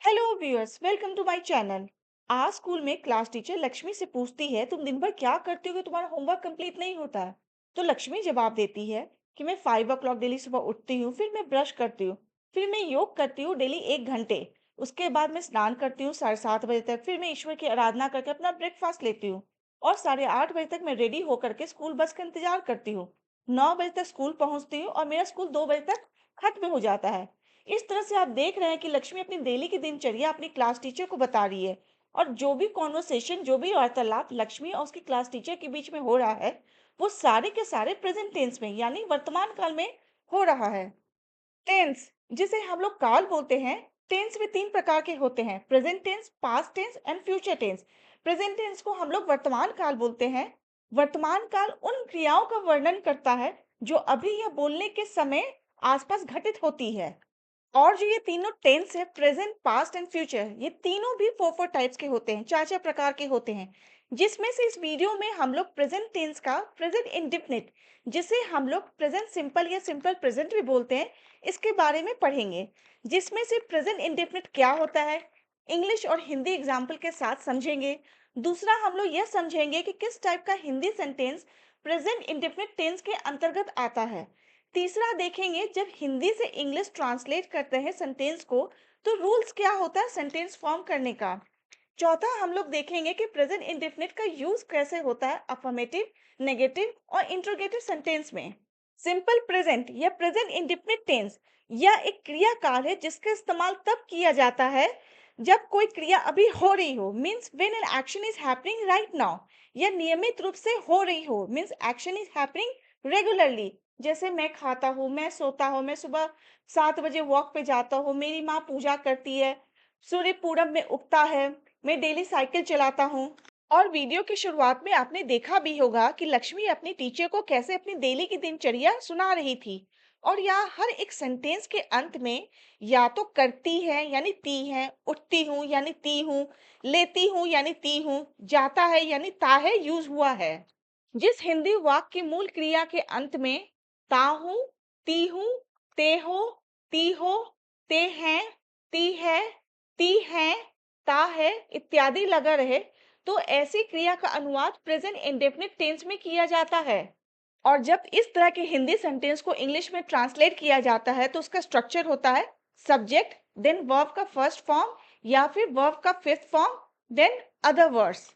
Hello viewers, welcome to my channel. आज school में class teacher Lakshmi से पूछती है, तुम दिन भर क्या करती हो कि तुम्हारा होमवर्क कंप्लीट नहीं होता है। तो लक्ष्मी जवाब देती है कि मैं 5 o'clock डेली सुबह उठती हूँ, फिर मैं ब्रश करती हूँ, फिर मैं योग करती हूँ डेली 1 घंटे। उसके बाद मैं स्नान करती हूँ 7:30 बजे तक, फिर मैं ईश्वर की आराधना करके अपना ब्रेकफास्ट लेती हूँ और 8:30 बजे तक मैं रेडी होकर के स्कूल बस का इंतजार करती हूँ। 9 बजे तक स्कूल पहुँचती हूँ और मेरा स्कूल 2 बजे तक खत्म हो जाता है। इस तरह से आप देख रहे हैं कि लक्ष्मी अपनी डेली की दिनचर्या अपनी क्लास टीचर को बता रही है। और जो भी कॉन्वर्सेशन, जो भी वार्तालाप लक्ष्मी और उसकी क्लास टीचर के बीच में हो रहा है, वो सारे के सारे प्रेजेंट टेंस में यानी वर्तमान काल में हो रहा है। टेंस, जिसे हम लोग काल बोलते हैं, टेंस में 3 प्रकार के होते हैं: present tense, past tense and future tense. Present tense को हम लोग वर्तमान काल बोलते हैं। वर्तमान काल उन क्रियाओं का वर्णन करता है जो अभी या बोलने के समय आसपास घटित होती है। और जो ये तीनों टेंस है, प्रेजेंट, पास्ट एंड फ्यूचर, ये तीनों भी फोर फोर टाइप्स के होते हैं, चार चार प्रकार के होते हैं। जिसमें से इस वीडियो में हम लोग प्रेजेंट टेंस का प्रेजेंट इंडेफिनिट, जिसे हम लोग प्रेजेंट सिंपल या सिंपल प्रेजेंट भी बोलते हैं, इसके बारे में पढ़ेंगे। जिसमें से प्रेजेंट इंडेफिनिट क्या होता है, इंग्लिश और हिंदी एग्जाम्पल के साथ समझेंगे। दूसरा, हम लोग यह समझेंगे कि किस टाइप का Hindi sentence present indefinite tense के अंतर्गत आता है। तीसरा देखेंगे, जब हिंदी से इंग्लिश ट्रांसलेट करते हैं सेंटेंस को, तो रूल्स क्या होता है सेंटेंस फॉर्म करने का। चौथा, हम लोग देखेंगे कि प्रेजेंट इंडेफिनिट का यूज कैसे होता है अफर्मेटिव, नेगेटिव और इंट्रोगेटिव सेंटेंस में। सिंपल प्रेजेंट या प्रेजेंट इंडेफिनिट टेंस यह एक क्रिया काल है जिसका इस्तेमाल तब किया जाता है जब कोई क्रिया अभी हो रही हो, means when an action is happening right now, या नियमित रूप से हो रही हो, means action is happening regularly. जैसे मैं खाता हूँ, मैं सोता हूँ, मैं सुबह 7 बजे वॉक पे जाता हूँ, मेरी माँ पूजा करती है, सूर्य पूरब में उगता है, मैं डेली साइकिल चलाता हूँ। और वीडियो की शुरुआत में आपने देखा भी होगा कि लक्ष्मी अपनी टीचर को कैसे अपनी डेली की दिनचर्या सुना रही थी। और यहाँ हर एक सेंटेंस के अंत में या तो करती है यानी ती है, उठती हूँ यानी ती हूँ, लेती हूँ यानी ती हूँ, जाता है यानी ता है यूज हुआ है। जिस हिंदी वाक्य की मूल क्रिया के अंत में ता हूँ, ती हूँ, ते हो, ती हो, ते हैं, ती है, ती हैं, ता है इत्यादि लगा रहे, तो ऐसी क्रिया का अनुवाद प्रेजेंट इंडेफिनिट टेंस में किया जाता है। और जब इस तरह के हिंदी सेंटेंस को इंग्लिश में ट्रांसलेट किया जाता है तो उसका स्ट्रक्चर होता है सब्जेक्ट, देन वर्ब का फर्स्ट फॉर्म या फिर वर्ब का fifth form, then other words.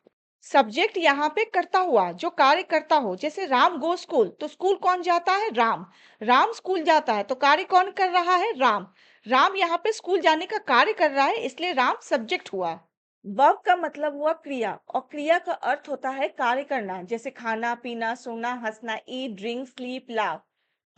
Subject यहाँ पे करता हुआ जो कार्य करता हो, जैसे राम गो स्कूल, तो स्कूल कौन जाता है, राम। राम स्कूल जाता है तो कार्य कौन कर रहा है, राम। राम यहाँ पे स्कूल जाने का कार्य कर रहा है, इसलिए राम सब्जेक्ट हुआ। वर्ब का मतलब हुआ क्रिया और क्रिया का अर्थ होता है कार्य करना, जैसे खाना पीना, सोना, हंसना, ईट, ड्रिंक, स्लीप, लाव।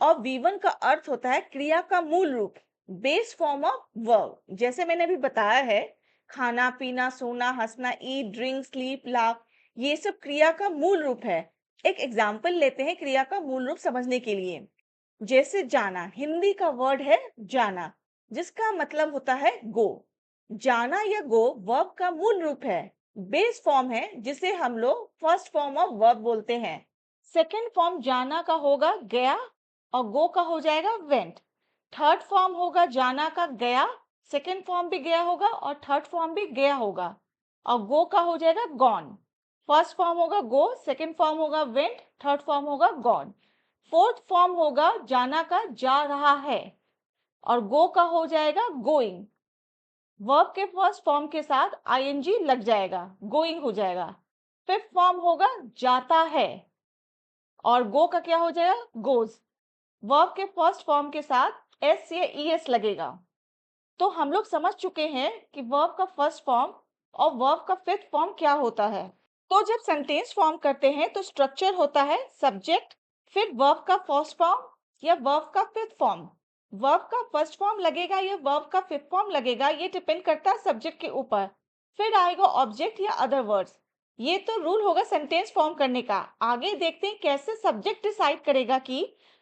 और वी1 का अर्थ होता है क्रिया का मूल रूप, बेस फॉर्म ऑफ वर्ब, जैसे मैंने अभी बताया है, खाना पीना, सोना, हंसना, ईट, ड्रिंक, स्लीप, लाव, ये सब क्रिया का मूल रूप है। एक एग्जाम्पल लेते हैं क्रिया का मूल रूप समझने के लिए। जैसे जाना, हिंदी का वर्ड है जाना, जिसका मतलब होता है गो। जाना या गो वर्ब का मूल रूप है, बेस फॉर्म है, जिसे हम लोग फर्स्ट फॉर्म ऑफ वर्ब बोलते हैं। सेकंड फॉर्म जाना का होगा गया और गो का हो जाएगा वेंट। थर्ड फॉर्म होगा जाना का गया, सेकंड फॉर्म भी गया होगा और थर्ड फॉर्म भी गया होगा, और गो का हो जाएगा गॉन। फर्स्ट फॉर्म होगा गो, सेकंड फॉर्म होगा वेंट, थर्ड फॉर्म होगा गॉन। फोर्थ फॉर्म होगा जाना का जा रहा है और गो का हो जाएगा गोइंग। वर्ब के फर्स्ट फॉर्म के साथ आईएनजी लग जाएगा, गोइंग हो जाएगा। फिफ्थ फॉर्म होगा जाता है और गो का क्या हो जाएगा, गोज। वर्ब के फर्स्ट फॉर्म के साथ एस या ईएस लगेगा। तो हम लोग समझ चुके हैं कि वर्ब का फर्स्ट फॉर्म और वर्ब का फिफ्थ फॉर्म क्या होता है। तो जब सेंटेंस फॉर्म करते हैं तो स्ट्रक्चर होता है सब्जेक्ट, फिर वर्ब का फर्स्ट फॉर्म या वर्ब का फिफ्थ फॉर्म। वर्ब का फर्स्ट फॉर्म लगेगा या वर्ब का फिफ्थ फॉर्म लगेगा, ये डिपेंड करता है सब्जेक्ट के ऊपर। फिर आएगा ऑब्जेक्ट या अदर वर्ड्स। ये तो रूल होगा सेंटेंस फॉर्म करने का। आगे देखते हैं कैसे सब्जेक्ट डिसाइड करेगा कि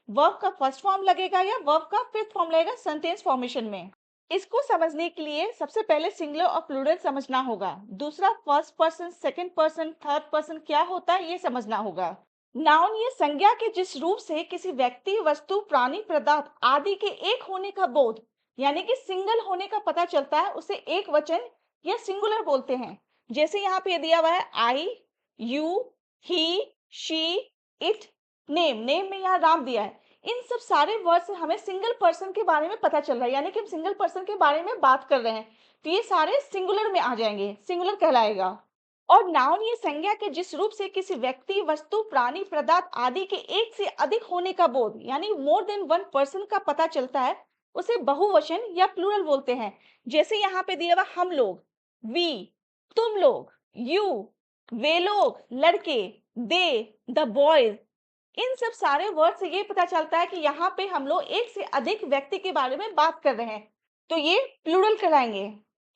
वर्ब का फर्स्ट फॉर्म लगेगा या वर्ब का फिफ्थ फॉर्म लगेगा सेंटेंस फॉर्मेशन में। इसको समझने के लिए सबसे पहले सिंगुलर और प्लूरल समझना होगा। दूसरा, first person, second person, third person क्या होता है ये समझना होगा। नाउन ये संज्ञा के जिस रूप से किसी व्यक्ति, वस्तु, प्राणी, पदार्थ आदि के एक होने का बोध यानी कि सिंगल होने का पता चलता है, उसे एक वचन या सिंगुलर बोलते हैं। जैसे यहाँ पे दिया हुआ है I, you, he, she, it, name. Name में यहाँ राम दिया है। इन सब सारे वर्ड से हमें सिंगल पर्सन के बारे में पता चल रहा है, यानी कि हम सिंगल पर्सन के बारे में बात कर रहे हैं। तो ये सारे सिंगुलर में आ जाएंगे, सिंगुलर कहलाएगा। और नाउन ये संज्ञा के जिस रूप से किसी व्यक्ति, वस्तु, प्राणी, पदार्थ आदि के एक से अधिक होने का बोध, यानी मोर देन वन पर्सन का पता चलता है, उसे बहुवचन या प्लूरल बोलते हैं। जैसे यहाँ पे दिया हुआ हम लोग, वी, तुम लोग, यू, वे लोग, लड़के, दे, द बॉयज। इन सब सारे वर्ड से ये पता चलता है कि यहाँ पे हम लोग एक से अधिक व्यक्ति के बारे में बात कर रहे हैं, तो ये प्लूरल कहलाएंगे।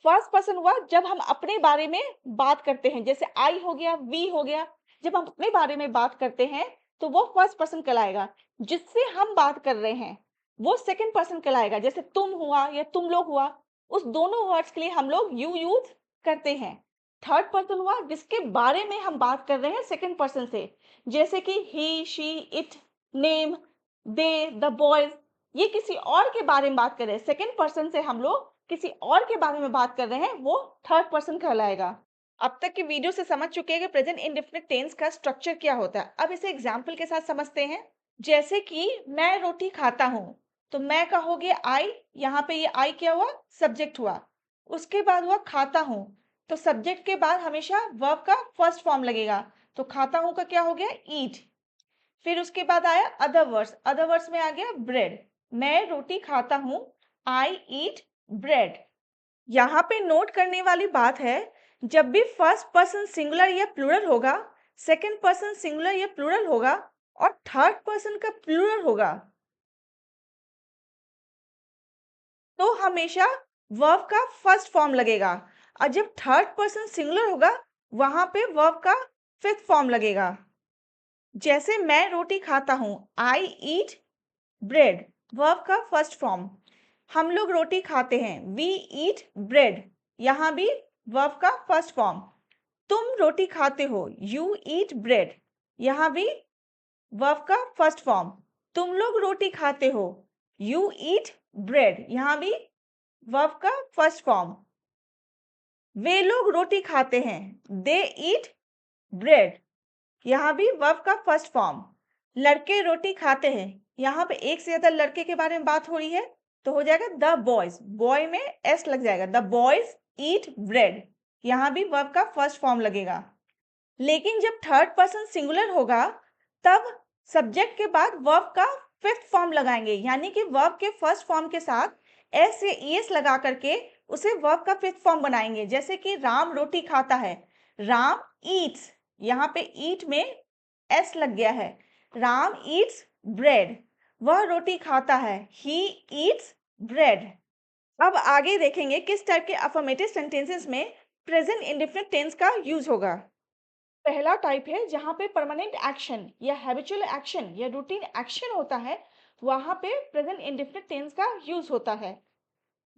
फर्स्ट पर्सन हुआ जब हम अपने बारे में बात करते हैं, जैसे आई हो गया, वी हो गया। जब हम अपने बारे में बात करते हैं तो वो फर्स्ट पर्सन कहलाएगा। जिससे हम बात कर रहे हैं वो सेकंड पर्सन कहलाएगा, जैसे तुम हुआ या तुम लोग हुआ। उस दोनों वर्ड्स के लिए हम लोग यू यूज करते हैं। थर्ड पर्सन हुआ जिसके बारे में हम बात कर रहे हैं सेकंड पर्सन से, जैसे कि he, she, it, name, they, the boys. ये किसी और के बारे में बात कर रहे हैं, सेकंड पर्सन से हम लोग किसी और के बारे में बात कर रहे हैं, वो थर्ड पर्सन कहलाएगा। अब तक की वीडियो से समझ चुके हैं कि प्रेजेंट इंडेफिनिट टेंस का स्ट्रक्चर क्या होता है। अब इसे एग्जांपल के साथ समझते हैं। जैसे कि मैं रोटी खाता हूं, तो मैं का हो गया आई। यहाँ पे ये आई क्या हुआ, सब्जेक्ट हुआ। उसके बाद हुआ खाता हूं, तो सब्जेक्ट के बाद हमेशा वर्ब का फर्स्ट फॉर्म लगेगा। तो खाता हूं का क्या हो गया, ईट। फिर उसके बाद आया अदर वर्ड्स, अदर वर्ड्स में आ गया ब्रेड। मैं रोटी खाता हूं, आई ईट ब्रेड। यहाँ पे नोट करने वाली बात है, जब भी फर्स्ट पर्सन सिंगुलर या प्लूरल होगा, सेकंड पर्सन सिंगुलर या प्लूरल होगा और थर्ड पर्सन का प्लूरल होगा, तो हमेशा वर्ब का फर्स्ट फॉर्म लगेगा। और जब थर्ड पर्सन सिंगुलर होगा, वहां पे वर्ब का फिफ्थ फॉर्म लगेगा। जैसे मैं रोटी खाता हूं, आई ईट ब्रेड, वर्ब का फर्स्ट फॉर्म। हम लोग रोटी खाते हैं, वी ईट ब्रेड, यहाँ भी वर्ब का फर्स्ट फॉर्म। तुम रोटी खाते हो, यू ईट ब्रेड, यहाँ भी वर्ब का फर्स्ट फॉर्म। तुम लोग रोटी खाते हो, यू ईट ब्रेड, यहाँ भी वर्ब का फर्स्ट फॉर्म। वे लोग रोटी खाते हैं, दे ईट ब्रेड, यहाँ भी वर्ब का फर्स्ट फॉर्म। लड़के रोटी खाते हैं, यहाँ पे एक से ज्यादा लड़के के बारे में बात हो रही है, तो हो जाएगा द बॉयज, बॉय में एस लग जाएगा, द बॉयज ईट ब्रेड, यहाँ भी वर्ब का फर्स्ट फॉर्म लगेगा। लेकिन जब थर्ड पर्सन सिंगुलर होगा, तब सब्जेक्ट के बाद वर्ब का फिफ्थ फॉर्म लगाएंगे, यानी कि वर्ब के फर्स्ट फॉर्म के साथ एस या ईएस लगा करके उसे वर्ब का फिफ्थ फॉर्म बनाएंगे। जैसे कि राम रोटी खाता है, राम ईट्स, यहाँ पे ईट में एस लग गया है, राम ईट्स ब्रेड, वह रोटी खाता है, ही ईट्स ब्रेड। अब आगे देखेंगे किस टाइप के अफर्मेटिव सेंटेंसेस में प्रेजेंट इंडेफिनिट टेंस का यूज होगा। पहला टाइप है जहां पे परमानेंट एक्शन या हैबिचुअल एक्शन या रूटीन एक्शन होता है, वहां पे प्रेजेंट इंडेफिनिट टेंस का यूज होता है।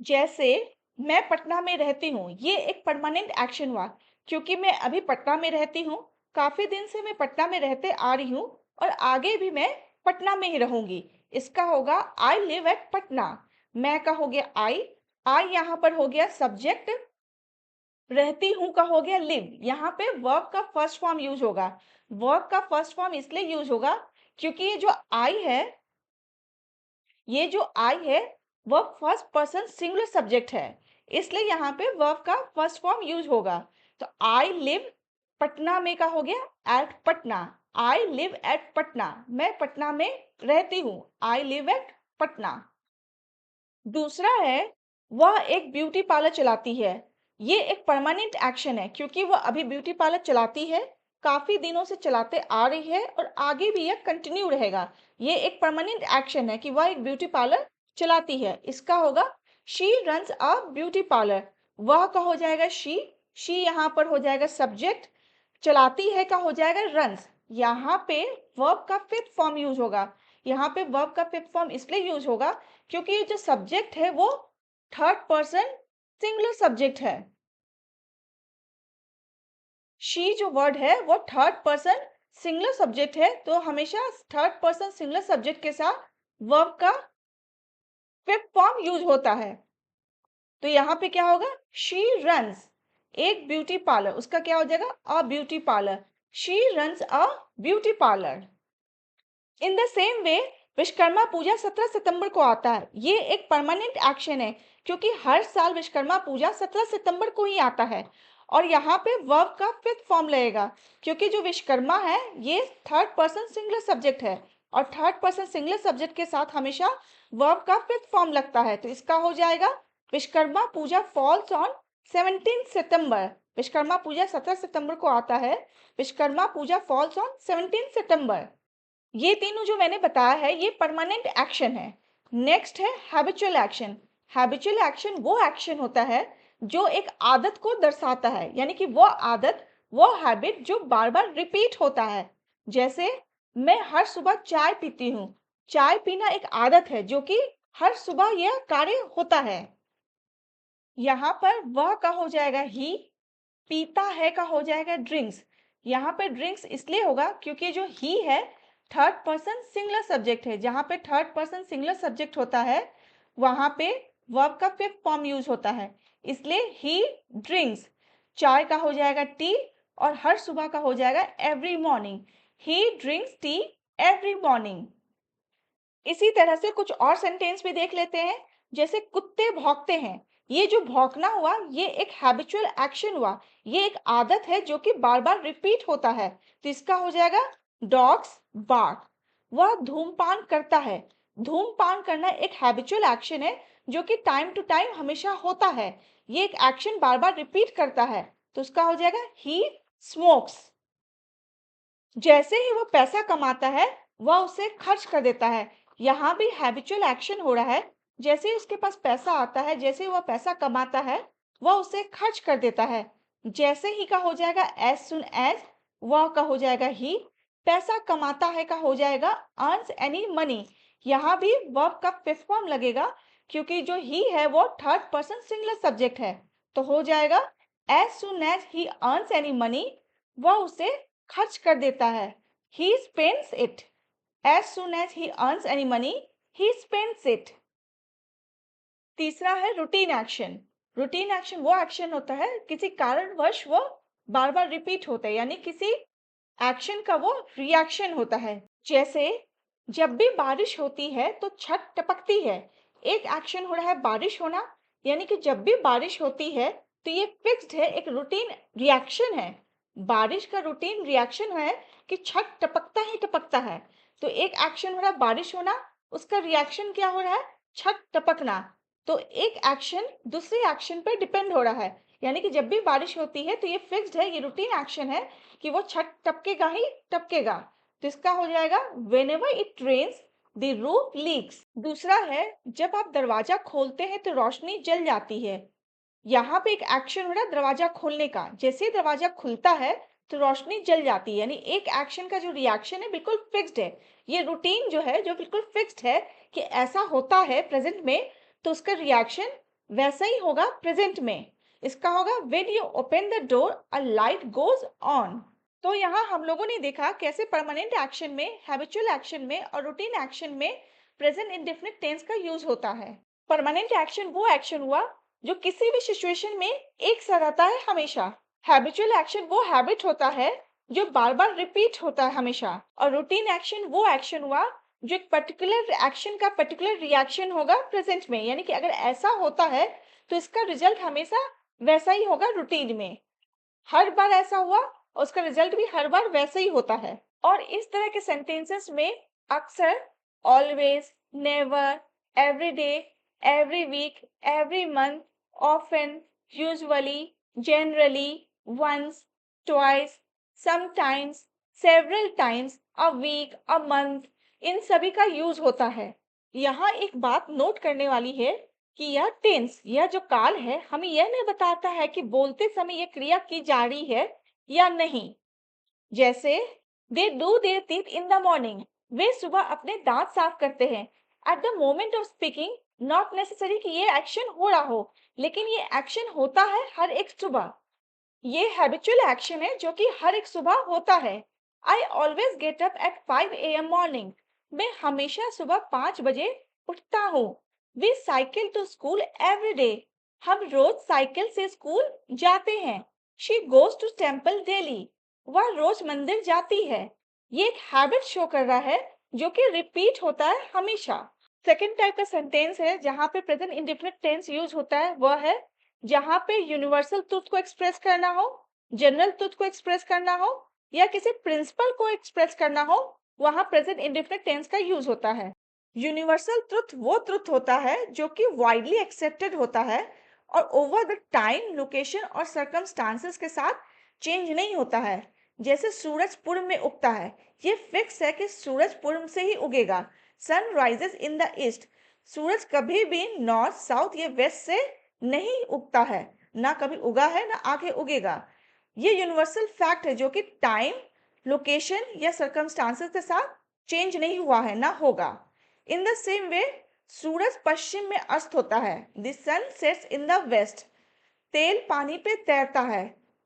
जैसे मैं पटना में रहती हूँ, ये एक परमानेंट एक्शन हुआ, क्योंकि मैं अभी पटना में रहती हूँ, काफी दिन से मैं पटना में रहते आ रही हूँ और आगे भी मैं पटना में ही रहूंगी। इसका होगा आई लिव एट पटना। मैं का हो गया आई यहाँ पर हो गया सब्जेक्ट, रहती हूँ का हो गया लिव। यहाँ पे वर्ब का फर्स्ट फॉर्म यूज होगा। वर्ब का फर्स्ट फॉर्म इसलिए यूज होगा क्योंकि ये जो आई है वह फर्स्ट पर्सन सिंगुलर सब्जेक्ट है, इसलिए यहाँ पे वर्ब का फर्स्ट फॉर्म यूज होगा। तो आई लिव पटना में का हो गया at Patna, I live at Patna, मैं पटना में रहती हूँ, आई लिव एट पटना। दूसरा है वह एक ब्यूटी पार्लर चलाती है। ये एक परमानेंट एक्शन है क्योंकि वह अभी ब्यूटी पार्लर चलाती है, काफी दिनों से चलाते आ रही है और आगे भी यह कंटिन्यू रहेगा। ये एक परमानेंट एक्शन है कि वह एक ब्यूटी पार्लर चलाती है। इसका होगा she runs a beauty parlour. वह का हो जाएगा शी यहाँ पर हो जाएगा सब्जेक्ट, चलाती है का हो जाएगा रन्स। यहाँ पे वर्ब का फिफ्थ फॉर्म यूज होगा। यहाँ पे वर्ब का फिफ्थ फॉर्म इसलिए यूज होगा क्योंकि ये जो सब्जेक्ट है वो थर्ड पर्सन सिंगुलर सब्जेक्ट है। शी जो वर्ड है वो थर्ड पर्सन सिंगुलर सब्जेक्ट है, तो हमेशा थर्ड पर्सन सिंगुलर सब्जेक्ट के साथ वर्ब का फिफ्थ फॉर्म यूज होता है। तो यहाँ पे क्या होगा? शी रन्स, एक ब्यूटी पार्लर, उसका क्या हो जाएगा? A beauty parlour. She runs a beauty parlour. In the same way Vishwakarma Puja 17 सितंबर को आता है। ये एक परमानेंट एक्शन है क्योंकि हर साल विश्वकर्मा पूजा 17 सितंबर को ही आता है। और यहाँ पे वर्ब का फिफ्थ फॉर्म लगेगा क्योंकि जो विश्वकर्मा है ये थर्ड पर्सन सिंगुलर सब्जेक्ट है और थर्ड पर्सन सिंगुलर सब्जेक्ट के साथ हमेशा वर्ब का फिफ्थ फॉर्म लगता है। तो इसका हो जाएगा विश्वकर्मा पूजा फॉल्स ऑन 17 सितंबर। विश्वकर्मा पूजा 17 सितंबर को आता है। विश्वकर्मा पूजा फॉल्स ऑन 17 सितंबर। ये तीनों जो मैंने बताया है ये परमानेंट एक्शन है। नेक्स्ट है हैबिचुअल एक्शन। हैबिचुअल एक्शन वो एक्शन होता है जो एक आदत को दर्शाता है, यानी कि वो आदत, वो हैबिट जो बार बार रिपीट होता है। जैसे मैं हर सुबह चाय पीती हूँ। चाय पीना एक आदत है जो कि हर सुबह यह कार्य होता है। यहाँ पर वह का हो जाएगा ही, पीता है का हो जाएगा ड्रिंक्स। यहाँ पे ड्रिंक्स इसलिए होगा क्योंकि जो ही है थर्ड पर्सन सिंगुलर सब्जेक्ट है। जहाँ पे थर्ड पर्सन सिंगुलर सब्जेक्ट होता है वहाँ पे वर्ब का फिफ्थ फॉर्म यूज होता है, इसलिए ही ड्रिंक्स। चाय का हो जाएगा टी और हर सुबह का हो जाएगा एवरी मॉर्निंग। ही ड्रिंक्स टी एवरी मॉर्निंग। इसी तरह से कुछ और सेंटेंस भी देख लेते हैं। जैसे कुत्ते भौंकते हैं। ये जो भौंकना हुआ ये एक हैबिचुअल एक्शन हुआ। ये एक आदत है जो कि बार बार रिपीट होता है। तो इसका हो जाएगा डॉग्स बार्क। वह धूमपान करता है। धूमपान करना एक हैबिचुअल एक्शन है जो कि टाइम टू टाइम हमेशा होता है। ये एक एक्शन बार बार रिपीट करता है। तो उसका हो जाएगा ही स्मोक्स। जैसे ही वो पैसा कमाता है वह उसे खर्च कर देता है। यहाँ भी हैबिचुअल एक्शन हो रहा है। जैसे ही उसके पास पैसा आता है, जैसे ही वह पैसा कमाता है वह उसे खर्च कर देता है। जैसे ही का हो जाएगा एज सुन एज, वह का हो जाएगा ही, पैसा कमाता है का हो जाएगा अर्न्स एनी मनी। यहाँ भी वर्ब का फिफ्थ फॉर्म लगेगा क्योंकि जो ही है वो थर्ड पर्सन सिंगुलर सब्जेक्ट है। तो हो जाएगा as soon as he earns any money, वह उसे खर्च कर देता है। He spends it. As soon as he earns any money, he spends it. तीसरा है रूटीन एक्शन। रूटीन एक्शन वो एक्शन होता है किसी कारणवश वो बार बार रिपीट होता है, यानी किसी एक्शन का वो रिएक्शन होता है। जैसे जब भी बारिश होती है तो छत टपकती है। एक एक्शन हो रहा है बारिश होना, यानी कि जब भी बारिश होती है तो ये फिक्स्ड है, एक रूटीन रिएक्शन है। बारिश का रूटीन रिएक्शन है कि छत टपकता ही टपकता है। तो एक एक्शन हो रहा है बारिश होना, उसका रिएक्शन क्या हो रहा है? छत टपकना। तो एक एक्शन दूसरे एक्शन पर डिपेंड हो रहा है, यानी कि जब भी बारिश होती है तो ये फिक्स्ड है, ये रूटीन एक्शन है कि वो छत टपकेगा ही टपकेगा। तो इसका हो जाएगा whenever it rains the roof leaks। दूसरा है जब आप दरवाजा खोलते हैं तो रोशनी जल जाती है। यहाँ पे एक एक्शन हो रहा है दरवाजा खोलने का। जैसे ही दरवाजा खुलता है तो रोशनी जल जाती है, यानी एक एक्शन का जो रिएक्शन है बिल्कुल फिक्स्ड है। ये रूटीन जो है जो बिल्कुल फिक्स्ड है कि ऐसा होता है प्रेजेंट में, तो उसका रिएक्शन वैसा ही होगा प्रेजेंट में। इसका होगा when you open the door a light goes on। तो यहाँ हम लोगों ने देखा कैसे परमानेंट एक्शन में, हैबिचुअल एक्शन में और रूटीन एक्शन में प्रेजेंट इंडेफिनिट टेंस का यूज होता है। परमानेंट एक्शन वो एक्शन हुआ जो किसी भी सिचुएशन में एक सा रहता है हमेशा। हैबिचुअल एक्शन वो हैबिट होता है जो बार बार रिपीट होता है हमेशा। और रूटीन एक्शन वो एक्शन हुआ जो एक पर्टिकुलर एक्शन का पर्टिकुलर रिएक्शन होगा प्रेजेंट में, यानी कि अगर ऐसा होता है तो इसका रिजल्ट हमेशा वैसा ही होगा रूटीन में। हर बार ऐसा हुआ और उसका रिजल्ट भी हर बार वैसा ही होता है। और इस तरह के सेंटेंसेस में अक्सर always, never, every day, every week, every month, often, usually, generally, once, twice, sometimes, several times, a week, a month, इन सभी का यूज होता है। यहाँ एक बात नोट करने वाली है कि यह टेंस, यह जो काल है, हमें यह नहीं बताता है कि बोलते समय यह क्रिया की जा रही है या नहीं। जैसे they do their teeth in the morning, वे सुबह अपने दांत साफ करते हैं। At the moment of speaking, not necessary कि ये एक्शन हो रहा हो, लेकिन ये एक्शन होता है हर एक सुबह। ये हैबिचुअल एक्शन है जो कि हर एक सुबह होता है। I always get up at 5 AM morning, मैं हमेशा सुबह 5 बजे उठता हूँ। We cycle to school every day. हम रोज साइकिल से स्कूल जाते हैं। She goes to temple daily. वह रोज मंदिर जाती है। ये एक हैबिट शो कर रहा है जो कि रिपीट होता है हमेशा। सेकेंड टाइप का सेंटेंस है जहां पे प्रेजेंट इंडेफिनिट टेंस यूज होता है, वह है जहां पे यूनिवर्सल ट्रुथ को एक्सप्रेस करना हो, जनरल ट्रुथ को एक्सप्रेस करना हो या किसी प्रिंसिपल को एक्सप्रेस करना हो, वहां प्रेजेंट इंडेफिनिट टेंस का यूज होता है। यूनिवर्सल ट्रुथ वो ट्रुथ होता है जो कि वाइडली एक्सेप्टेड होता है और ओवर द टाइम, लोकेशन और सर्कमस्टांसेस के साथ चेंज नहीं होता है। जैसे सूरज पूर्व में उगता है, ये फिक्स है कि सूरज पूर्व से ही उगेगा। Sun rises in the east. सूरज कभी भी नॉर्थ, साउथ या वेस्ट से नहीं उगता है, ना कभी उगा है ना आगे उगेगा। ये यूनिवर्सल फैक्ट है जो कि टाइम, लोकेशन या सर्कमस्टांसेस के साथ चेंज नहीं हुआ है ना होगा। इन द सेम वे, सूरज पश्चिम में अस्त होता है। The sun sets in the west. तेल पानी पे तैरता है।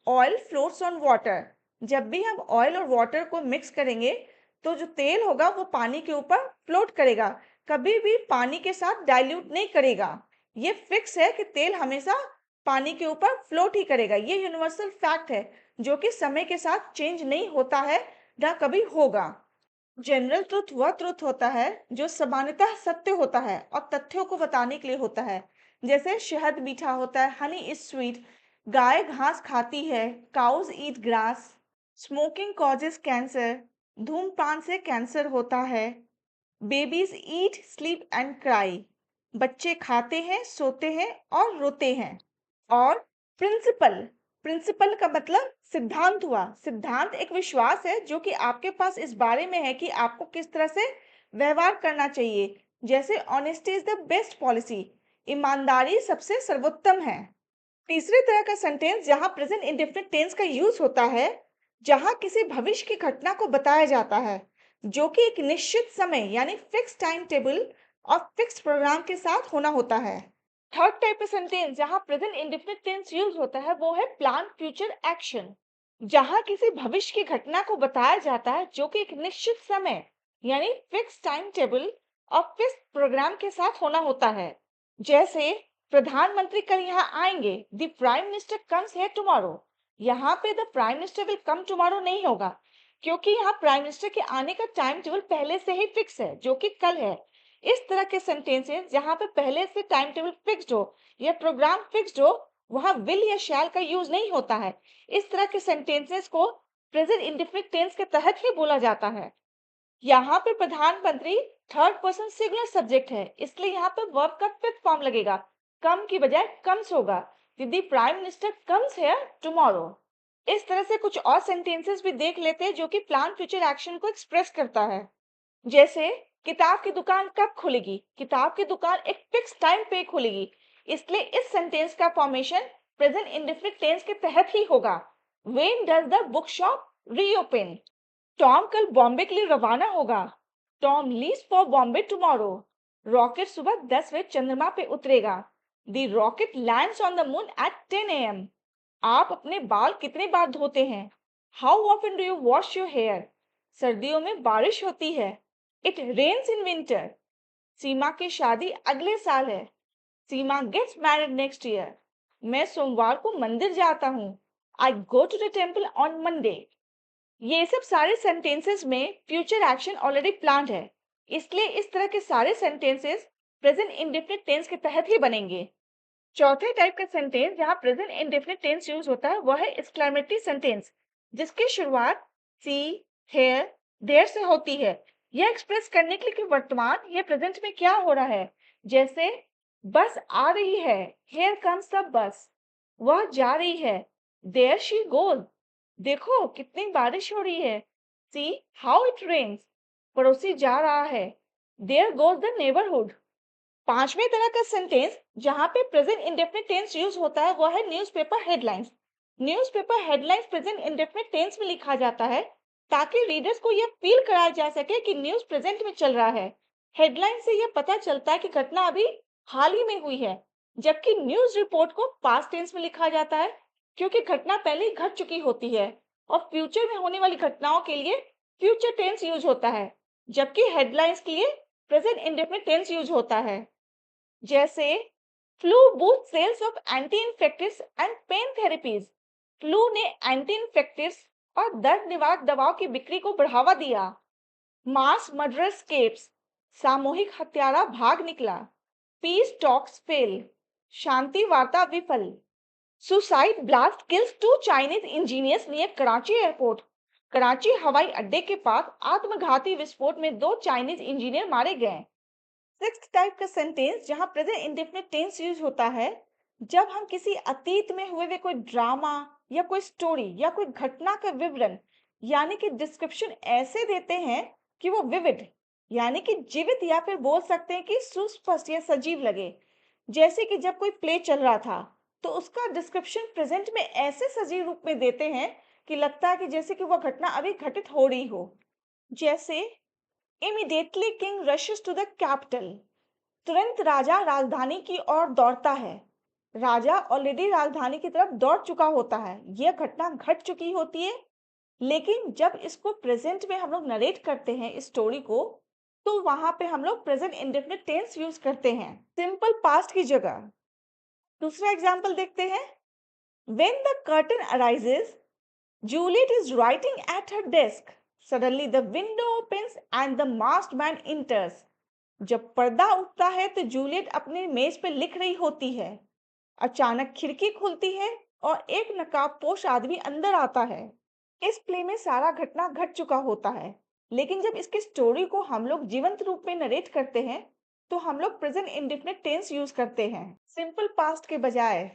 Oil floats on water. जब भी हम ऑयल और वाटर को मिक्स करेंगे तो जो तेल होगा वो पानी के ऊपर फ्लोट करेगा, कभी भी पानी के साथ डाइल्यूट नहीं करेगा। ये फिक्स है कि तेल हमेशा पानी के ऊपर फ्लोट ही करेगा। ये यूनिवर्सल फैक्ट है जो कि समय के साथ चेंज नहीं होता है ना कभी होगा। जनरल ट्रुथ वह ट्रुथ होता है जो सामान्यतः सत्य होता है और तथ्यों को बताने के लिए होता है। जैसे शहद मीठा होता है, हनी इज स्वीट। गाय घास खाती है, काउज ईट ग्रास। Smoking causes cancer. धूम्रपान से कैंसर होता है। Babies eat sleep and cry. बच्चे खाते हैं, सोते हैं और रोते हैं। और प्रिंसिपल, प्रिंसिपल का मतलब सिद्धांत हुआ। सिद्धांत एक विश्वास है जो कि आपके पास इस बारे में है कि आपको किस तरह से व्यवहार करना चाहिए। जैसे honesty is the best policy. ईमानदारी सबसे सर्वोत्तम है। तीसरे तरह का सेंटेंस जहां प्रेजेंट इंडेफिनिट टेंस का यूज होता है, जहां किसी भविष्य की घटना को बताया जाता है जो कि एक निश्चित समय यानी फिक्स टाइम टेबल और फिक्स प्रोग्राम के साथ होना होता है। थर्ड टाइप का सेंटेंस जहां प्रेजेंट इंडेफिनिट टेंस यूज होता है वो है प्लान फ्यूचर एक्शन। जहां किसी भविष्य की घटना को बताया जाता है जो कि एक निश्चित समय यानी फिक्स टाइम टेबल और फिक्स प्रोग्राम के साथ होना होता है। जैसे प्रधानमंत्री कल यहाँ आएंगे। The prime minister comes here tomorrow. यहाँ पे the prime minister will come tomorrow नहीं होगा, क्योंकि यहाँ प्राइम मिनिस्टर के आने का टाइम टेबल पहले से ही फिक्स है जो कि कल है। इस तरह के सेंटेंसेस जहां पे पहले से टाइम टेबल फिक्स्ड हो या प्रोग्राम फिक्स्ड हो, वहां विल या शैल का यूज नहीं होता है। इस तरह के सेंटेंसेस को प्रेजेंट इंडेफिनिट टेंस के तहत ही बोला जाता है। यहाँ पे प्रधानमंत्री थर्ड पर्सन सिंगुलर सब्जेक्ट है, इसलिए यहाँ पे वर्ब का फिफ्थ फॉर्म लगेगा। कम की बजाय कम्स होगा। The prime minister comes here tomorrow. इस तरह से कुछ और सेंटेंसेस भी देख लेते हैं जो कि प्लान फ्यूचर एक्शन को एक्सप्रेस करता है। जैसे किताब की दुकान कब खुलेगी। किताब की दुकान एक फिक्स टाइम पे खुलेगी, इसलिए इस सेंटेंस का फॉर्मेशन प्रेजेंट इंडेफिनिट टेंस के तहत ही होगा। When does the book shop reopen. Tom कल बॉम्बे के लिए रवाना होगा। Tom leaves for Bombay tomorrow. Rocket सुबह 10 बजे चंद्रमा पे उतरेगा। The rocket lands on the moon at 10 AM। आप अपने बाल कितनी बार धोते हैं। How often do you wash your hair. सर्दियों में बारिश होती है। It rains in winter. Seema की शादी अगले साल है। Seema gets married next year. मैं सोमवार को मंदिर जाता हूँ। I go to the temple on Monday. ये सब सारे सेंटेंसेस में फ्यूचर एक्शन ऑलरेडी प्लान्ड है, इसलिए इस तरह के सारे सेंटेंसेस प्रेजेंट इंडेफिनिट टेंस के तहत ही बनेंगे। चौथे टाइप का सेंटेंस जहां प्रेजेंट इंडेफिनिट टेंस यूज होता है वह है एक्सक्लेमेटरी सेंटेंस, जिसकी शुरुआत सी, हेयर, देयर से होती है। यह एक्सप्रेस करने के लिए कि वर्तमान या प्रेजेंट में क्या हो रहा है। जैसे बस आ रही है। Here comes the bus. वह जा रही है। There she goes. देखो कितनी बारिश हो रही है। See how it rains. पड़ोसी जा रहा है। There goes the neighbourhood. पांचवें तरह का सेंटेंस जहां पे प्रेजेंट इंडेफिनिट टेंस यूज होता है वह है newspaper headlines. Newspaper headlines present indefinite tense में लिखा जाता है ताकि रीडर्स को यह फील कराया जा सके कि न्यूज प्रेजेंट में चल रहा है। हेडलाइन से यह पता चलता है कि घटना अभी हाल ही में हुई है, जबकि न्यूज रिपोर्ट को पास्ट टेंस में लिखा जाता है क्योंकि घटना पहले ही घट चुकी होती है और फ्यूचर में होने वाली घटनाओं के लिए फ्यूचर टेंस यूज होता है, जबकि हेडलाइंस के लिए प्रेजेंट इंडेफिनिट टेंस यूज होता है। जैसे flu boost sales of anti infectives and pain therapies. Flu ने एंटी इन्फेक्टिव्स और दर्द निवारक दवाओं की बिक्री को बढ़ावा दिया। मास मर्डरस्केप्स, सामूहिक हत्यारा भाग निकला। पीस टॉक्स फेल, शांति वार्ता विफल। Suicide blast kills two Chinese engineers near Karachi airport. Karachi हवाई अड्डे के पास आत्मघाती विस्फोट में 2 चाइनीज इंजीनियर मारे गए। सिक्स्थ टाइप का सेंटेंस जहां प्रेजेंट इंडेफिनिट टेंस यूज होता है जब हम किसी अतीत में हुए हुए कोई ड्रामा या कोई स्टोरी या कोई घटना का विवरण यानी कि डिस्क्रिप्शन ऐसे देते हैं कि वो विविड यानी कि जीवित या फिर बोल सकते हैं कि सुस्पष्ट या सजीव लगे। जैसे कि जब कोई प्ले चल रहा था तो उसका डिस्क्रिप्शन प्रेजेंट में ऐसे सजीव रूप में देते हैं कि लगता है कि जैसे कि वह घटना अभी घटित हो रही हो। जैसे immediately king rushes to the capital. तुरंत राजा राजधानी की ओर दौड़ता है। राजा ऑलरेडी राजधानी की तरफ दौड़ चुका होता है, यह घटना घट चुकी होती है। लेकिन जब इसको प्रेजेंट में हम लोग नरेट करते हैं इस स्टोरी को, तो वहां पे हम लोग प्रेजेंट इंडेफिनिट टेंस यूज करते हैं सिंपल पास्ट की जगह। दूसरा एग्जांपल देखते हैं। When the curtain arises, Juliet is writing at her desk. Suddenly the window opens and the masked man enters. जब पर्दा उठता है तो जूलियट अपने मेज पर लिख रही होती है। अचानक खिड़की खुलती है और एक नकाबपोश आदमी अंदर आता है। इस प्ले में सारा घटना घट चुका होता है, लेकिन जब इसकी स्टोरी को हम लोग जीवंत रूप में नरेट करते हैं तो हम लोग प्रेजेंट इंडेफिनिट टेंस यूज करते हैं सिंपल पास्ट के बजाय।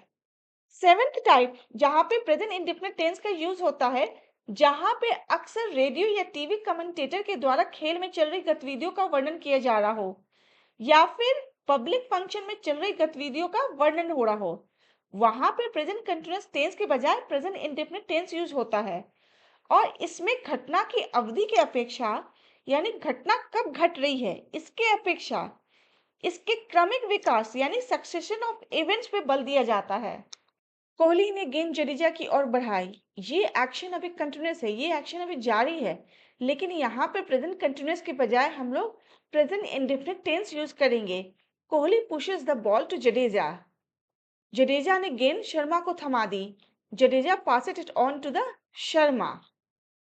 सेवेंथ टाइप जहां पे प्रेजेंट इंडेफिनिट टेंस का यूज होता है जहां पे अक्सर रेडियो या टीवी कमेंटेटर के द्वारा खेल में चल रही गतिविधियों का वर्णन किया जा रहा हो या फिर पब्लिक फंक्शन में चल रही गतिविधियों का वर्णन हो रहा हो, वहां पे प्रेजेंट कंटीन्यूअस टेंस के बजाय प्रेजेंट इंडेफिनिट टेंस यूज होता है। और इसमें घटना की अवधि की अपेक्षा यानी घटना कब घट रही है इसके अपेक्षा इसके क्रमिक विकास यानी सक्सेशन ऑफ इवेंट्स पे बल दिया जाता है। कोहली ने गेंद जडेजा की ओर बढ़ाई। ये एक्शन अभी कंटिन्यूअस है, ये एक्शन अभी जारी है, लेकिन यहाँ पे प्रेजेंट कंटिन्यूअस के बजाय हम लोग प्रेजेंट इंडेफिनिट टेंस यूज करेंगे। Kohli pushes the ball to Jadeja. Jadeja ने गेंद शर्मा को थमा दी। Jadeja pass it on to the Sharma.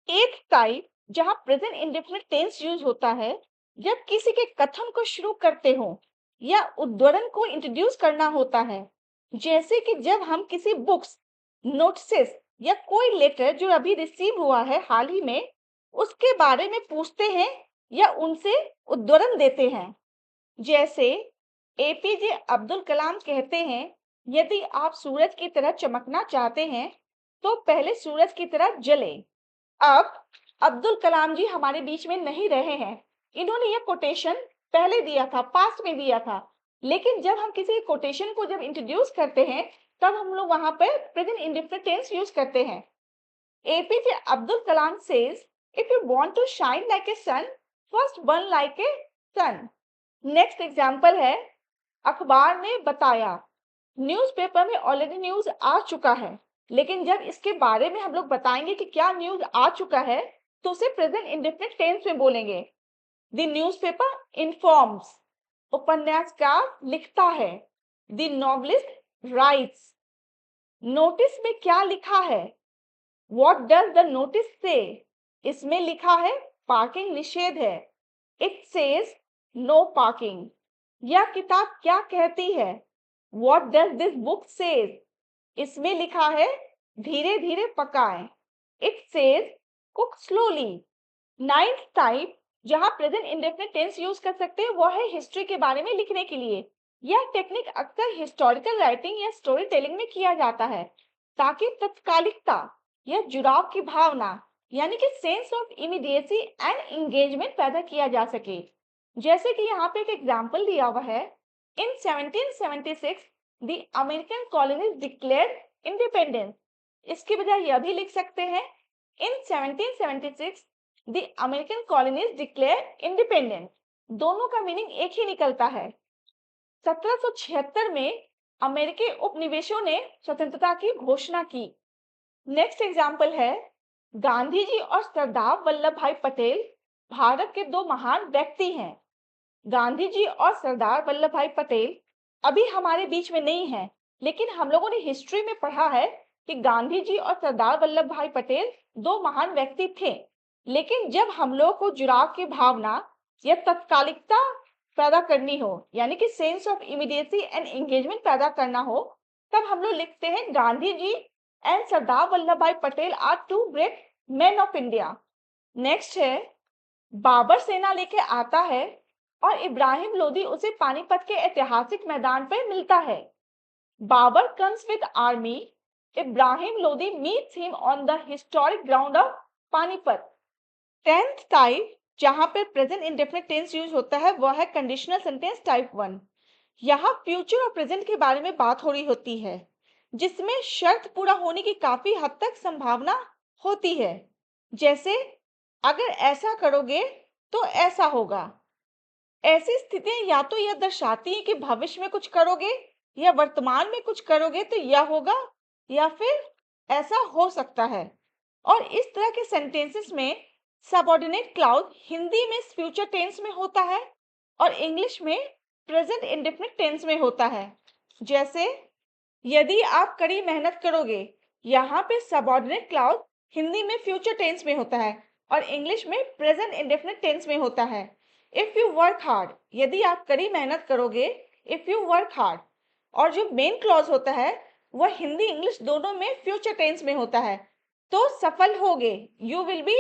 एक टाइप जहां प्रेजेंट इंडेफिनिट टेंस यूज होता है जब किसी के कथन को शुरू करते हो या उद्धरण को इंट्रोड्यूस करना होता है। जैसे कि जब हम किसी बुक्स, नोटिस या कोई लेटर जो अभी रिसीव हुआ है हाल ही में उसके बारे में पूछते हैं या उनसे उद्धरण देते हैं। जैसे एपीजे अब्दुल कलाम कहते हैं, यदि आप सूरज की तरह चमकना चाहते हैं तो पहले सूरज की तरह जले। अब अब्दुल कलाम जी हमारे बीच में नहीं रहे हैं, इन्होंने यह कोटेशन पहले दिया था, पास्ट में दिया था, लेकिन जब हम किसी कोटेशन को जब इंट्रोड्यूस करते हैं तब हम लोग वहां पर प्रेजेंट इंडेफिनिट टेंस यूज करते हैं। APJ Abdul Kalam says, if you want to shine like a sun, first burn like a sun. Next example है, अखबार ने बताया। न्यूज़पेपर में ऑलरेडी न्यूज आ चुका है, लेकिन जब इसके बारे में हम लोग बताएंगे कि क्या न्यूज आ चुका है तो उसे प्रेजेंट इंडेफिनिट टेंस में बोलेंगे। The newspaper informs. उपन्यासकार लिखता है। The novelist rights. नोटिस में क्या लिखा है? व्हाट डज द नोटिस से? इसमें लिखा है पार्किंग निषेध है। It says no parking. यह किताब क्या कहती है? What does this book says? इसमें लिखा है धीरे धीरे पकाएं। It says cook slowly. Ninth type जहां प्रेजेंट इंडेफिनिट टेंस यूज कर सकते हैं वो है हिस्ट्री के बारे में लिखने के लिए। यह टेक्निक अक्सर हिस्टोरिकल राइटिंग या स्टोरी टेलिंग में किया जाता है ताकि तत्कालिकता या जुड़ाव की भावना यानी कि sense of immediacy and engagement पैदा किया जा सके। जैसे कि यहाँ पे एक एग्जांपल दिया हुआ है। इन 1776 the American colonies declared independence. इसके बजाय यह भी लिख सकते हैं इन 1776 the American colonies declare independence. दोनों का मीनिंग एक ही निकलता है। 1776 में अमेरिकी उपनिवेशों ने स्वतंत्रता की घोषणा की। नेक्स्ट एग्जाम्पल है, गांधी जी और सरदार वल्लभ भाई पटेल भारत के दो महान व्यक्ति हैं। गांधी जी और सरदार वल्लभ भाई पटेल अभी हमारे बीच में नहीं है, लेकिन हम लोगों ने हिस्ट्री में पढ़ा है कि गांधी जी और सरदार वल्लभ भाई पटेल दो महान व्यक्ति थे। लेकिन जब हम लोग को जुड़ाव की भावना या तत्कालिकता पैदा करनी हो, यानी कि sense of immediacy and engagement पैदा करना हो, तब हम लोग लिखते हैं Gandhi ji and Sardar Vallabhbhai Patel are two great man of India. Next है, बाबर सेना लेके आता है और इब्राहिम लोदी उसे पानीपत के ऐतिहासिक मैदान पर मिलता है। Babur comes with army, Ibrahim Lodi meets him on the historic ground of Panipat. 10th type जहां पर प्रेजेंट इंडेफिनिट टेंस यूज होता है वह है कंडीशनल सेंटेंस टाइप 1। यहाँ फ्यूचर और प्रेजेंट के बारे में बात हो रही होती है, जिसमें शर्त पूरा होने की काफी हद तक संभावना होती है। जैसे अगर ऐसा करोगे तो ऐसा होगा। ऐसी स्थितियां या तो यह दर्शाती हैं कि भविष्य में कुछ करोगे या वर्तमान में कुछ करोगे तो यह होगा या फिर ऐसा हो सकता है। और इस तरह के सेंटेंसेस में सबऑर्डिनेट क्लाउज हिंदी में फ्यूचर टेंस में होता है और इंग्लिश में प्रेजेंट इंडेफिनिट टेंस में होता है। जैसे यदि आप कड़ी मेहनत करोगे, यहाँ पे सबऑर्डिनेट क्लाउज हिंदी में फ्यूचर टेंस में होता है और इंग्लिश में प्रेजेंट इंडेफिनिट टेंस में होता है। इफ यू वर्क हार्ड, यदि आप कड़ी मेहनत करोगे, इफ यू वर्क हार्ड। और जो मेन क्लॉज होता है वह हिंदी इंग्लिश दोनों में फ्यूचर टेंस में होता है, तो सफल होगे, यू विल बी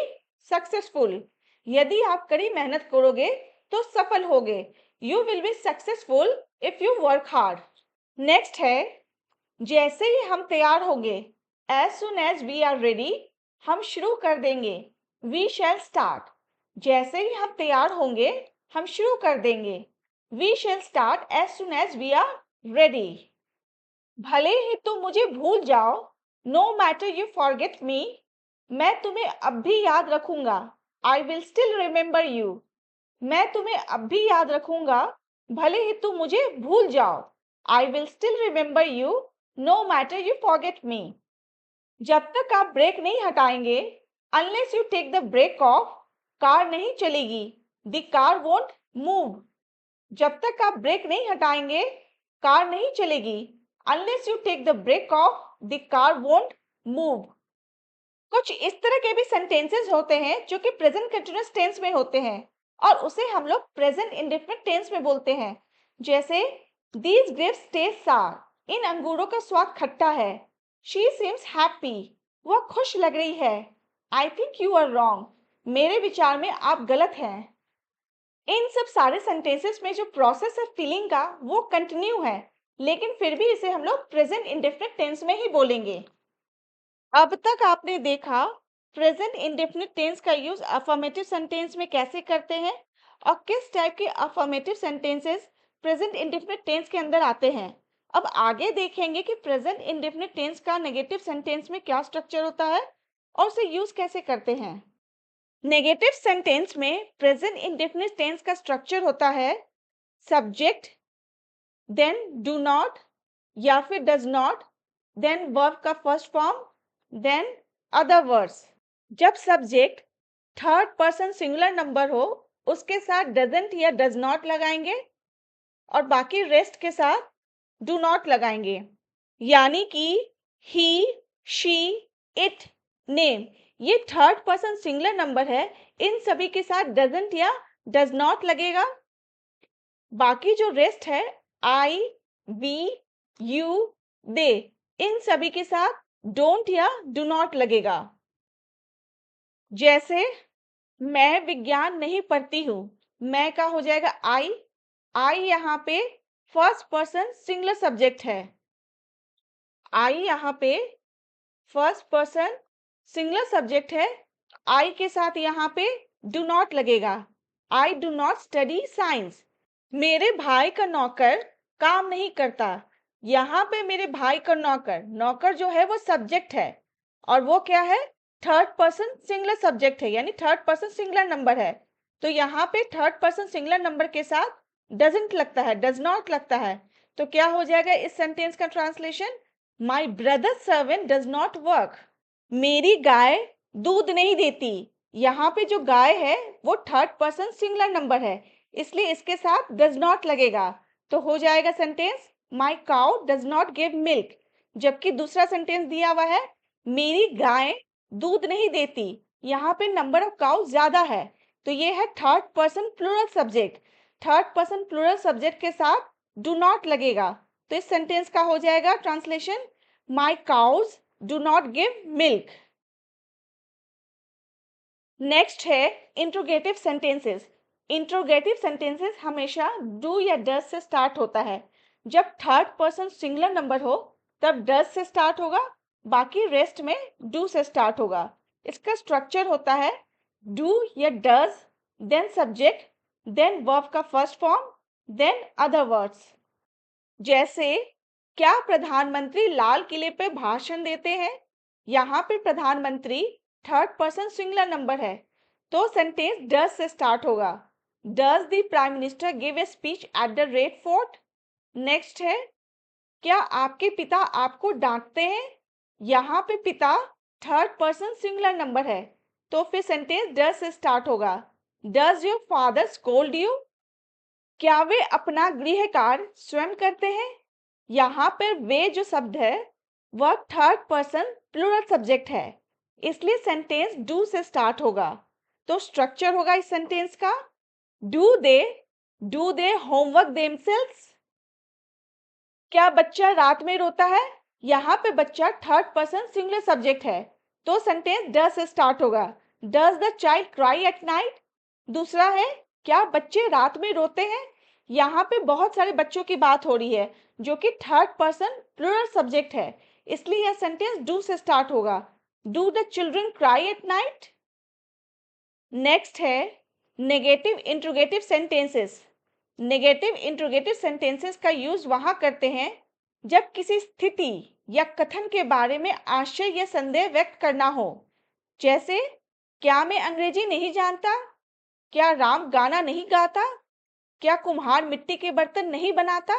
सक्सेसफुल। यदि आप कड़ी मेहनत करोगे तो सफल होगे, you will be successful if you work hard. Next है, जैसे ही हम तैयार होंगे, as soon as we are ready, हम शुरू कर देंगे, वी शैल स्टार्ट। जैसे ही हम तैयार होंगे हम शुरू कर देंगे, we shall start as soon as we are ready. भले ही तुम मुझे भूल जाओ, no matter you forget me, मैं तुम्हें अब भी याद रखूंगा, I will still remember you. मैं तुम्हें अब भी याद रखूंगा, भले ही तुम मुझे भूल जाओ, I will still remember you, no matter you forget me. जब तक आप ब्रेक नहीं हटाएंगे, unless you take the brake off, car नहीं चलेगी, द कार वोंट मूव। जब तक आप ब्रेक नहीं हटाएंगे, कार नहीं चलेगी, unless you take the brake off, the car won't move. कुछ इस तरह के भी सेंटेंसेस होते हैं जो कि प्रेजेंट कंटीन्यूअस टेंस में होते हैं और उसे हम लोग प्रेजेंट इंडेफिनिट टेंस में बोलते हैं। जैसे दीज ग्रेप्स टेस्ट सार, इन अंगूरों का स्वाद खट्टा है। शी सीम्स हैप्पी, वह खुश लग रही है। I think you are wrong, मेरे विचार में आप गलत हैं। इन सब सारे सेंटेंसेस में जो प्रोसेस है फीलिंग का वो कंटिन्यू है, लेकिन फिर भी इसे हम लोग प्रेजेंट इंडेफिनिट टेंस में ही बोलेंगे। अब तक आपने देखा प्रेजेंट इंडेफिनिट टेंस का यूज अफर्मेटिव सेंटेंस में कैसे करते हैं और किस टाइप के affirmative sentences present indefinite tense के अंदर आते हैं। अब आगे देखेंगे कि प्रेजेंट इंडेफिनिट टेंस का नेगेटिव सेंटेंस में क्या स्ट्रक्चर होता है और उसे यूज कैसे करते हैं। नेगेटिव सेंटेंस में प्रेजेंट इंडेफिनिट टेंस का स्ट्रक्चर होता है सब्जेक्ट, देन डू नॉट या फिर डज नॉट, देन वर्ब का first form, then other words. जब subject third person singular number हो उसके साथ डजंट या डज नॉट लगाएंगे और बाकी रेस्ट के साथ डू नॉट लगाएंगे। यानी कि ही, शी, इट, नेम, ये थर्ड पर्सन सिंगुलर नंबर है, इन सभी के साथ डजंट या डज नॉट लगेगा। बाकी जो रेस्ट है आई, वी, यू, दे, इन सभी के साथ डोंट या डू नॉट लगेगा। जैसे मैं विज्ञान नहीं पढ़ती हूँ, मैं का हो जाएगा आई यहाँ पे फर्स्ट पर्सन सिंगुलर सब्जेक्ट है, आई यहाँ पे फर्स्ट पर्सन सिंगुलर सब्जेक्ट है, आई के साथ यहाँ पे डू नॉट लगेगा, I do not study science. मेरे भाई का नौकर काम नहीं करता, यहाँ पे मेरे भाई का नौकर, नौकर जो है वो सब्जेक्ट है और वो क्या है, थर्ड पर्सन सिंगुलर सब्जेक्ट है, यानी थर्ड पर्सन सिंगुलर नंबर है। तो यहाँ पे थर्ड पर्सन सिंगुलर नंबर के साथ डजंट लगता है, डज नॉट लगता है। तो क्या हो जाएगा इस सेंटेंस का translation, my brother servant does not work. मेरी गाय दूध नहीं देती, यहाँ पे जो गाय है वो थर्ड पर्सन सिंगुलर नंबर है, इसलिए इसके साथ डज नॉट लगेगा। तो हो जाएगा sentence, my cow does not give milk, जबकि दूसरा सेंटेंस दिया हुआ है मेरी गाय दूध नहीं देती। यहाँ पे नंबर ऑफ काउ ज्यादा है, तो ये है third person plural subject. Third person plural subject के साथ डू नॉट लगेगा, तो इस सेंटेंस का हो जाएगा translation my cows do not give milk. Next है इंट्रोगेटिव सेंटेंसेस। इंट्रोगेटिव सेंटेंसेस हमेशा डू या डज से स्टार्ट होता है। जब थर्ड पर्सन सिंगुलर नंबर हो तब डज से स्टार्ट होगा, बाकी रेस्ट में डू से स्टार्ट होगा। इसका स्ट्रक्चर होता है डू या does, then subject, then verb का first form, then other words. जैसे क्या प्रधानमंत्री लाल किले पे भाषण देते हैं? यहाँ पे प्रधानमंत्री थर्ड पर्सन सिंगुलर नंबर है, तो सेंटेंस डज से स्टार्ट होगा। Does the prime minister give a speech at the red fort? Next है क्या आपके पिता आपको डांटते हैं? यहाँ पे पिता थर्ड पर्सन सिंगुलर नंबर है, तो फिर सेंटेंस डज से स्टार्ट होगा। Does your father scold you? क्या वे अपना गृह कार्य स्वयं करते हैं? यहाँ पर वे जो शब्द है वह थर्ड पर्सन प्लूरल सब्जेक्ट है, इसलिए सेंटेंस डू से स्टार्ट होगा। तो स्ट्रक्चर होगा इस सेंटेंस का डू दे होमवर्क देमसेल्व्स? क्या बच्चा रात में रोता है? यहाँ पे बच्चा थर्ड पर्सन सिंगुलर सब्जेक्ट है, तो सेंटेंस डज से स्टार्ट होगा। Does the child cry at night? दूसरा है क्या बच्चे रात में रोते हैं? यहाँ पे बहुत सारे बच्चों की बात हो रही है जो कि थर्ड पर्सन प्लूरल सब्जेक्ट है, इसलिए यह सेंटेंस डू से स्टार्ट होगा। Do the children cry at night? Next है negative interrogative sentences. Negative interrogative sentences का यूज वहां करते हैं जब किसी स्थिति या कथन के बारे में आश्चर्य या संदेह व्यक्त करना हो। जैसे क्या मैं अंग्रेजी नहीं जानता? क्या राम गाना नहीं गाता? क्या कुम्हार मिट्टी के बर्तन नहीं बनाता?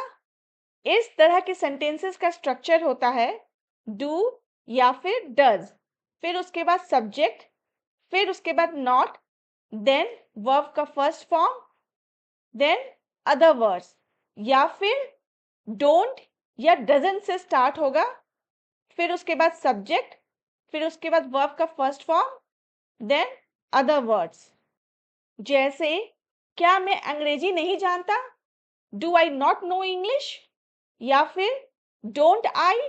इस तरह के सेंटेंसेस का स्ट्रक्चर होता है डू या फिर डज, फिर उसके बाद सब्जेक्ट, फिर उसके बाद नॉट, देन वर्ब का first form, then other words, या फिर डोंट या डजंट से स्टार्ट होगा, फिर उसके बाद सब्जेक्ट, फिर उसके बाद वर्ब का first form, then other words. जैसे क्या मैं अंग्रेजी नहीं जानता? Do I not know English? या फिर डोंट आई,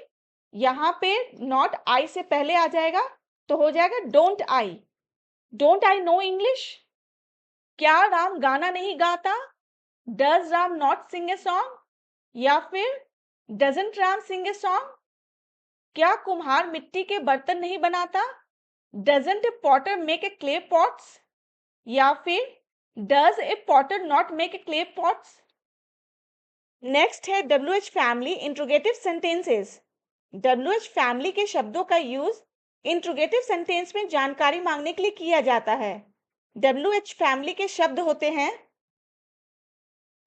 यहाँ पे नॉट आई से पहले आ जाएगा तो हो जाएगा don't I. Don't I know English? क्या राम गाना नहीं गाता? Does Ram not sing a song? या फिर doesn't Ram sing a song? क्या कुम्हार मिट्टी के बर्तन नहीं बनाता? Doesn't a potter make a clay pots? या फिर does a potter not make a clay pots? Next है WH family interrogative sentences. WH family के शब्दों का यूज इंट्रोगेटिव सेंटेंस में जानकारी मांगने के लिए किया जाता है। WH फैमिली के शब्द होते हैं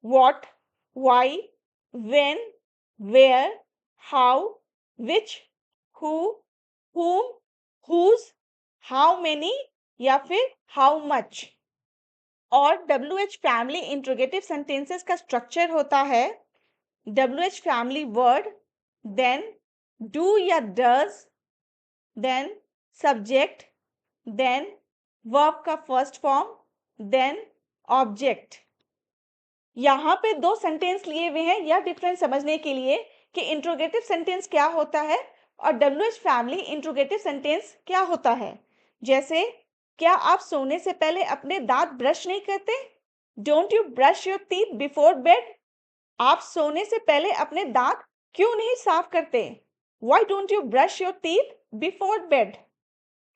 what, why, when, where, how, which, who, whom, whose, how many या फिर how much। और WH फैमिली इंट्रोगेटिव सेंटेंसेस का स्ट्रक्चर होता है WH family word, then do या does, then subject, then verb का फर्स्ट फॉर्म, देन ऑब्जेक्ट। यहाँ पे दो सेंटेंस लिए हुए हैं यह डिफरेंस समझने के लिए कि इंट्रोगेटिव सेंटेंस क्या होता है और WH फैमिली इंट्रोगेटिव सेंटेंस क्या होता है। जैसे क्या आप सोने से पहले अपने दांत ब्रश नहीं करते? Don't you brush your teeth before bed? आप सोने से पहले अपने दांत क्यों नहीं साफ करते? Why don't you brush your teeth before bed?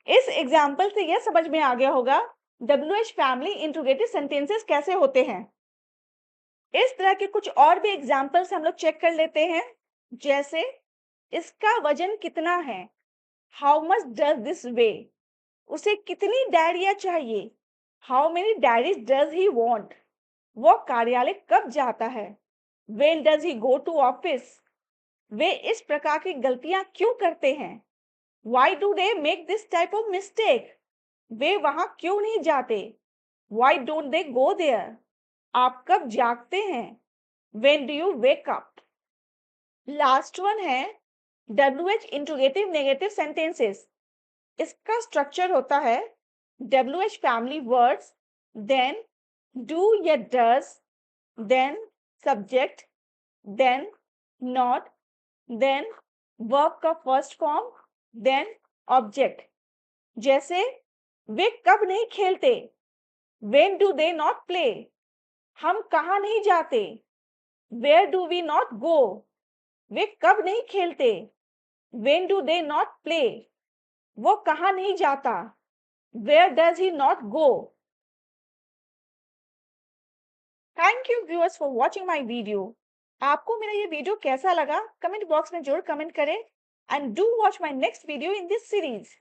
इस एग्जाम्पल से यह समझ में आ गया होगा WH फैमिली इंट्रोगेटिव सेंटेंसेस कैसे होते हैं। इस तरह के कुछ और भी एग्जाम्पल्स हम लोग चेक कर लेते हैं। जैसे इसका वजन कितना है? How much does this weigh? उसे कितनी डायरियां चाहिए? How many diaries does he want? वो कार्यालय कब जाता है? When does he go to office? वे इस प्रकार की गलतियां क्यों करते हैं? Why do they make this type of mistake? वे वहां क्यों नहीं जाते? Why don't they go there? आप कब जागते हैं? When do you wake up? Last one है WH इंट्रोगेटिव नेगेटिव सेंटेंसेस। इसका स्ट्रक्चर होता है WH family words, then do या does, then subject, then not, then verb का फर्स्ट फॉर्म, देन ऑब्जेक्ट। जैसे वे कब नहीं खेलते, when do they not play. हम कहाँ नहीं जाते, where do we not go. वे कब नहीं खेलते, when do they not play. वो कहाँ नहीं जाता, where does he not go. Thank you viewers for watching my video. आपको मेरा ये वीडियो कैसा लगा कमेंट बॉक्स में जरूर कमेंट करें and do watch my next video in this series.